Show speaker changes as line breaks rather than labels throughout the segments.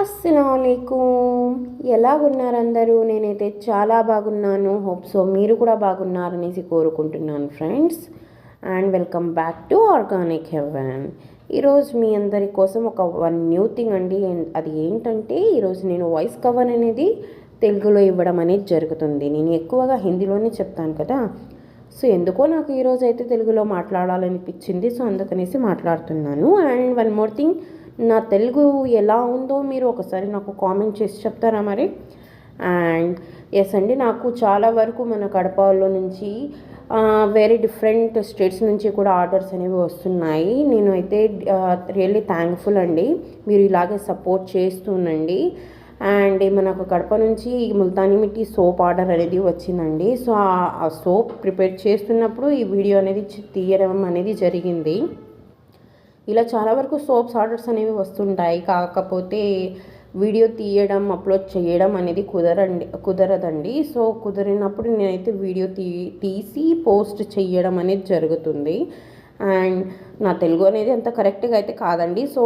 అస్సలాముఅలైకుం. ఎలాగున్నారు అందరూ? నేనైతే చాలా బాగున్నాను. హోప్ సో మీరు కూడా బాగున్నారనేసి కోరుకుంటున్నాను friends. And welcome back to Organic Heaven. ఈరోజు మీ అందరి కోసం ఒక న్యూ థింగ్ అండి. అది ఏంటంటే ఈరోజు నేను వాయిస్ కవర్ అనేది తెలుగులో ఇవ్వడం అనేది జరుగుతుంది. నేను ఎక్కువగా హిందీలోనే చెప్తాను కదా, సో ఎందుకో నాకు ఈరోజు అయితే తెలుగులో మాట్లాడాలనిపించింది. సో అందుకనేసి మాట్లాడుతున్నాను. అండ్ వన్ మోర్ థింగ్, నా తెలుగు ఎలా ఉందో మీరు ఒకసారి నాకు కామెంట్ చేసి చెప్తారా మరి? అండ్ ఎస్ అండి, నాకు చాలా వరకు మన కడపలో నుంచి వేరే డిఫరెంట్ స్టేట్స్ నుంచి కూడా ఆర్డర్స్ అనేవి వస్తున్నాయి. నేను అయితే రియల్లీ థ్యాంక్ఫుల్ అండి. మీరు ఇలాగే సపోర్ట్ చేస్తుండండి. అండ్ మనకు కడప నుంచి ముల్తానీ మిట్టి సోప్ ఆర్డర్ అనేది వచ్చిందండి. సో ఆ సోప్ ప్రిపేర్ చేస్తున్నప్పుడు ఈ వీడియో అనేది తీయడం అనేది జరిగింది. ఇలా చాలా వరకు సోప్స్ ఆర్డర్స్ అనేవి వస్తుంటాయి, కాకపోతే వీడియో తీయడం అప్లోడ్ చేయడం అనేది కుదరదండి. సో కుదిరినప్పుడు నేనైతే వీడియో తీసి పోస్ట్ చేయడం అనేది జరుగుతుంది. అండ్ నా తెలుగు అనేది అంత కరెక్ట్గా అయితే కాదండి, సో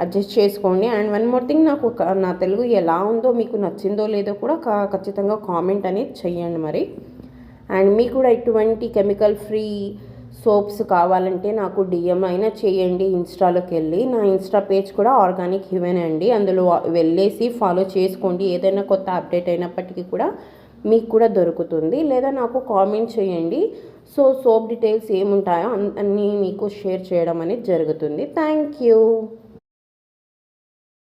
అడ్జస్ట్ చేసుకోండి. అండ్ వన్ మోర్ థింగ్, నాకు నా తెలుగు ఎలా ఉందో, మీకు నచ్చిందో లేదో కూడా ఖచ్చితంగా కామెంట్ అనేది చెయ్యండి మరి. అండ్ మీకు కూడా ఇటువంటి కెమికల్ ఫ్రీ సోప్స్ కావాలంటే నాకు డిఎం అయినా చేయండి. ఇన్స్టాలోకి వెళ్ళి, నా ఇన్స్టా పేజ్ కూడా ఆర్గానిక్ హెవెన్ అండి, అందులో వెళ్ళేసి ఫాలో చేసుకోండి. ఏదైనా కొత్త అప్డేట్ అయినప్పటికీ కూడా మీకు కూడా దొరుకుతుంది. లేదా నాకు కామెంట్ చేయండి. సో సోప్ డీటెయిల్స్ ఏముంటాయో అన్నీ మీకు షేర్ చేయడం అనేది జరుగుతుంది. Thank you.